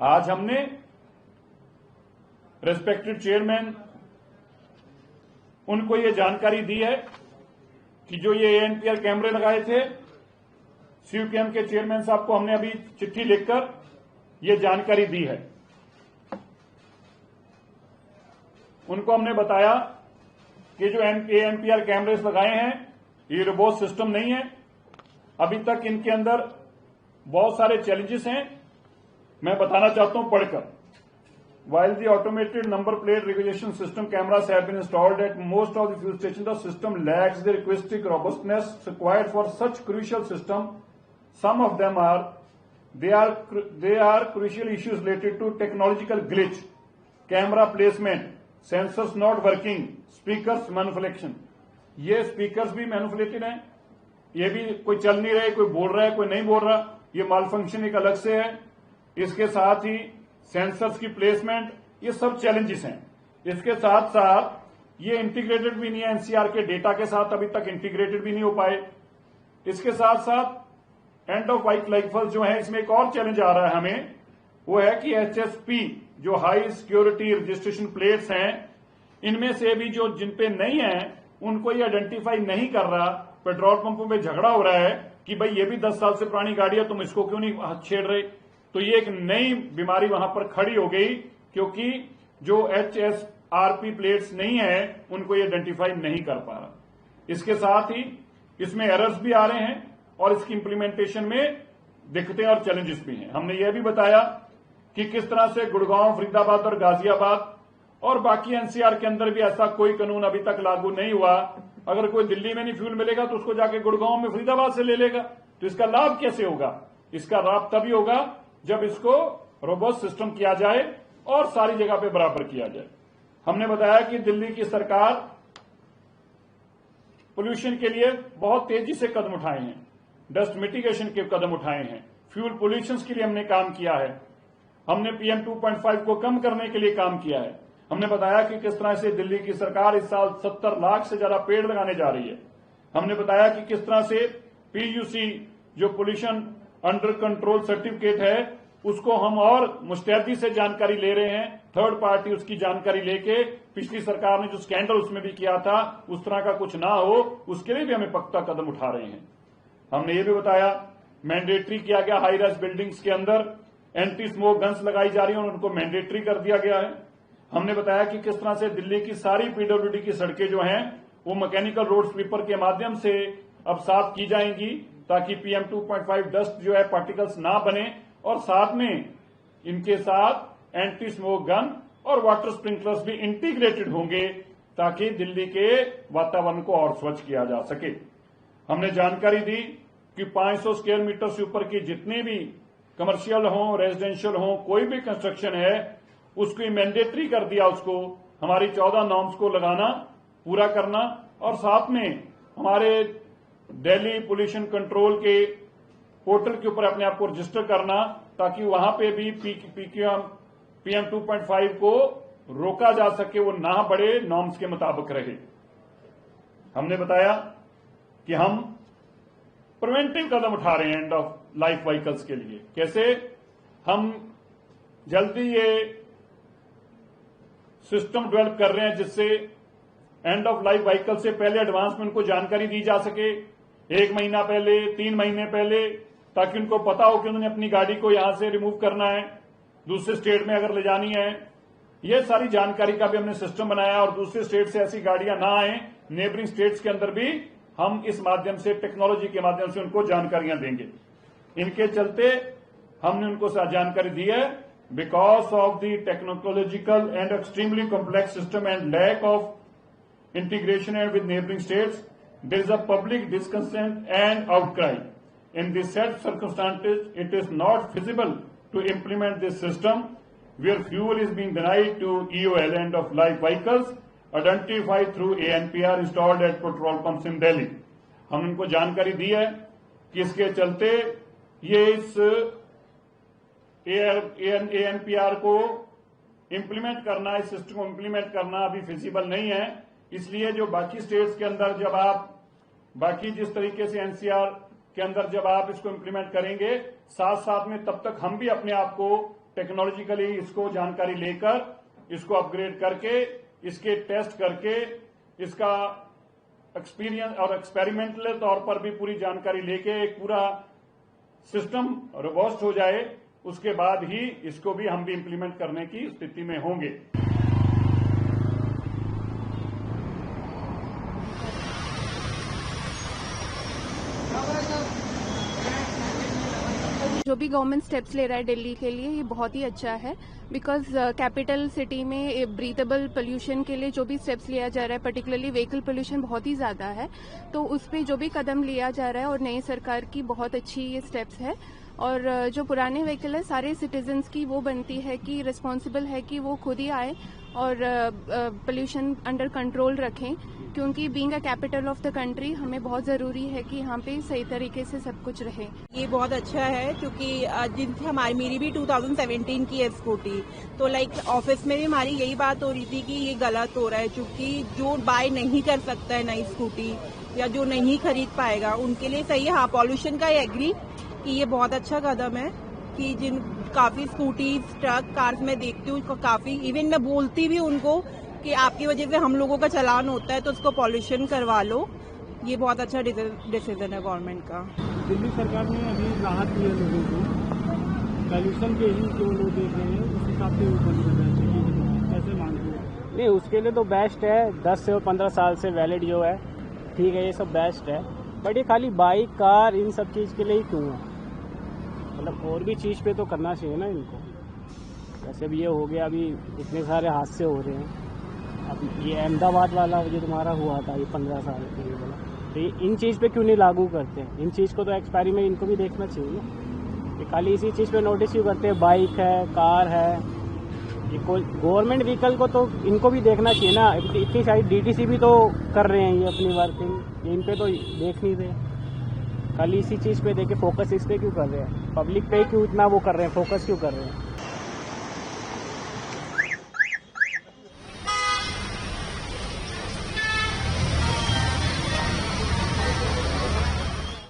आज हमने respected chairman उनको ये जानकारी दी है कि जो ये एएनपीआर कैमरे लगाए थे, सीयूकेएम के चेयरमैन साहब को हमने अभी चिट्ठी लिखकर ये जानकारी दी है। उनको हमने बताया कि जो एएनपीआर कैमरेस लगाए हैं ये रोबोट सिस्टम नहीं है, अभी तक इनके अंदर बहुत सारे चैलेंजेस हैं। मैं बताना चाहता हूं पढ़कर। While the automated number plate recognition system cameras have been installed at most of the fuel stations, the system lacks the requisite robustness required for such crucial system. Some of them they are crucial issues related to technological glitch, camera placement, sensors not working, speakers manipulation. ये speakers भी manipulated हैं, ये भी कोई चल नहीं रहे, कोई बोल रहा है कोई नहीं बोल रहा, ये माल फंक्शन एक अलग से है। इसके साथ ही सेंसर्स की प्लेसमेंट, ये सब चैलेंजेस हैं। इसके साथ साथ ये इंटीग्रेटेड भी नहीं है, एनसीआर के डेटा के साथ अभी तक इंटीग्रेटेड भी नहीं हो पाए। इसके साथ साथ एंड ऑफ लाइफ व्हीकल्स जो है, इसमें एक और चैलेंज आ रहा है हमें, वो है कि एचएसपी जो हाई सिक्योरिटी रजिस्ट्रेशन प्लेट्स हैं, इनमें से भी जो जिन पे नहीं है उनको ये आइडेंटिफाई नहीं कर रहा। पेट्रोल पंपों पे झगड़ा हो रहा है कि भाई ये भी 10 साल से पुरानी गाड़ी है, तुम इसको क्यों नहीं छेड़ रहे। तो ये एक नई बीमारी वहां पर खड़ी हो गई, क्योंकि जो एचएसआरपी प्लेट्स नहीं है उनको ये आइडेंटिफाई नहीं कर पा रहा। इसके साथ ही इसमें एरर्स भी आ रहे हैं और इसकी इंप्लीमेंटेशन में दिक्कतें और चैलेंजेस भी हैं। हमने ये भी बताया कि किस तरह से गुड़गांव, फरीदाबाद और गाजियाबाद और बाकी एनसीआर के अंदर भी ऐसा कोई कानून अभी तक लागू नहीं हुआ। अगर कोई दिल्ली में नहीं फ्यूल मिलेगा तो उसको जाके गुड़गांव में, फरीदाबाद से ले लेगा। तो इसका लाभ कैसे होगा? इसका लाभ तभी होगा जब इसको रोबोट सिस्टम किया जाए और सारी जगह पे बराबर किया जाए। हमने बताया कि दिल्ली की सरकार पोल्यूशन के लिए बहुत तेजी से कदम उठाए हैं, डस्ट मिटिगेशन के कदम उठाए हैं, फ्यूल पोल्यूशन के लिए हमने काम किया है, हमने पीएम 2.5 को कम करने के लिए काम किया है। हमने बताया कि किस तरह से दिल्ली की सरकार इस साल 70 लाख से ज्यादा पेड़ लगाने जा रही है। हमने बताया कि किस तरह से पीयूसी जो पोल्यूशन अंडर कंट्रोल सर्टिफिकेट है उसको हम और मुस्तैदी से जानकारी ले रहे हैं, थर्ड पार्टी उसकी जानकारी लेके। पिछली सरकार ने जो स्कैंडल उसमें भी किया था उस तरह का कुछ ना हो, उसके लिए भी हमें पक्का कदम उठा रहे हैं। हमने ये भी बताया मैंडेटरी किया गया, हाई राइज बिल्डिंग्स के अंदर एंटी स्मोक गन्स लगाई जा रही है और उनको मैंडेटरी कर दिया गया है। हमने बताया कि किस तरह से दिल्ली की सारी पीडब्ल्यूडी की सड़कें जो हैं वो मैकेनिकल रोड स्वीपर के माध्यम से अब साफ की जाएंगी, ताकि पीएम 2.5 डस्ट जो है पार्टिकल्स ना बने, और साथ में इनके साथ एंटी स्मोक गन और वाटर स्प्रिंकलर्स भी इंटीग्रेटेड होंगे, ताकि दिल्ली के वातावरण को और स्वच्छ किया जा सके। हमने जानकारी दी कि 500 स्क्वायर मीटर से ऊपर की जितनी भी कमर्शियल हो, रेजिडेंशियल हो, कोई भी कंस्ट्रक्शन है उसको मैंडेटरी कर दिया, उसको हमारी 14 नॉर्म्स को लगाना, पूरा करना, और साथ में हमारे दिल्ली पोल्यूशन कंट्रोल के पोर्टल के ऊपर अपने आप को रजिस्टर करना, ताकि वहां पे भी पीएम 2.5 को रोका जा सके, वो ना बढ़े, नॉर्म्स के मुताबिक रहे। हमने बताया कि हम प्रिवेंटिव कदम उठा रहे हैं एंड ऑफ लाइफ व्हीकल्स के लिए। कैसे? हम जल्दी ये सिस्टम डेवलप कर रहे हैं जिससे एंड ऑफ लाइफ व्हीकल से पहले एडवांस में उनको जानकारी दी जा सके, 1 महीना पहले, 3 महीने पहले, ताकि उनको पता हो कि उन्होंने अपनी गाड़ी को यहां से रिमूव करना है, दूसरे स्टेट में अगर ले जानी है। ये सारी जानकारी का भी हमने सिस्टम बनाया, और दूसरे स्टेट से ऐसी गाड़ियां ना आए, नेबरिंग स्टेट्स के अंदर भी हम इस माध्यम से, टेक्नोलॉजी के माध्यम से उनको जानकारियां देंगे। इनके चलते हमने उनको जानकारी दी है, because of the technological and extremely complex system and lack of integration and with neighbouring states, there is a public discontent and outcry. In these said circumstances, it is not feasible to implement this system where fuel is being denied to EOL end of life vehicles identified through ANPR installed at petrol pumps in Delhi. हम उनको जानकारी दी है कि इसके चलते ये इस ANPR को इम्प्लीमेंट करना, इस सिस्टम को इम्प्लीमेंट करना अभी फिजिबल नहीं है। इसलिए जो बाकी स्टेट्स के अंदर जब आप बाकी जिस तरीके से एनसीआर के अंदर जब आप इसको इम्प्लीमेंट करेंगे, साथ साथ में तब तक हम भी अपने आप को टेक्नोलॉजिकली इसको जानकारी लेकर इसको अपग्रेड करके इसके टेस्ट करके इसका एक्सपीरियंस और एक्सपेरिमेंटल तौर पर भी पूरी जानकारी लेके एक पूरा सिस्टम रोबस्ट हो जाए, उसके बाद ही इसको भी हम भी इंप्लीमेंट करने की स्थिति में होंगे। जो भी गवर्नमेंट स्टेप्स ले रहा है दिल्ली के लिए, ये बहुत ही अच्छा है। बिकॉज कैपिटल सिटी में ब्रीथेबल पोल्यूशन के लिए जो भी स्टेप्स लिया जा रहा है, पर्टिकुलरली व्हीकल पोल्यूशन बहुत ही ज्यादा है, तो उस पर जो भी कदम लिया जा रहा है और नई सरकार की बहुत अच्छी ये स्टेप्स है। और जो पुराने व्हीकल है, सारे सिटीजन्स की वो बनती है कि रिस्पॉन्सिबल है कि वो खुद ही आए और पोल्यूशन अंडर कंट्रोल रखें, क्योंकि being a capital of the country हमें बहुत जरूरी है कि यहाँ पे सही तरीके से सब कुछ रहे। ये बहुत अच्छा है, क्योंकि जिनसे मेरी भी 2017 की है स्कूटी, तो लाइक ऑफिस में भी हमारी यही बात हो रही थी कि ये गलत हो रहा है, क्योंकि जो बाय नहीं कर सकता है नई स्कूटी या जो नहीं खरीद पाएगा उनके लिए सही है। हाँ, पॉल्यूशन का एग्री कि ये बहुत अच्छा कदम है कि जिन काफी स्कूटी ट्रक कार्स में देखती हूँ, काफी इवन मैं बोलती भी उनको कि आपकी वजह से हम लोगों का चालान होता है तो उसको पॉल्यूशन करवा लो। ये बहुत अच्छा डिसीजन है गवर्नमेंट का। दिल्ली सरकार ने अभी राहत दी है लोगों को, पॉल्यूशन के ही जो लोग देख रहे हैं उस हिसाब से बंद करना चाहिए, कैसे मानते हैं? नहीं, उसके लिए तो बेस्ट है, 10 से 15 साल से वैलिड जो है, ठीक है, ये सब बेस्ट है। बट ये खाली बाइक कार इन सब चीज़ के लिए ही क्यों है? मतलब और भी चीज़ पे तो करना चाहिए ना इनको। वैसे भी ये हो गया, अभी इतने सारे हादसे हो रहे हैं। अब ये अहमदाबाद वाला जो तुम्हारा हुआ था, ये 15 साल के लिए बोला, तो ये इन चीज़ पे क्यों नहीं लागू करते हैं? इन चीज़ को तो एक्सपेरिमेंट इनको भी देखना चाहिए ना। ये खाली इसी चीज़ पे नोटिस क्यों करते हैं? बाइक है, कार है, ये कोई गवर्नमेंट व्हीकल को तो इनको भी देखना चाहिए ना। इतनी सारी डीटीसी भी तो कर रहे हैं ये अपनी वर्किंग, इन पे तो देख नहीं रहे। खाली इसी चीज़ पे देखे फोकस इस पे क्यों कर रहे हैं? पब्लिक पे क्यों इतना वो कर रहे हैं, फोकस क्यों कर रहे हैं?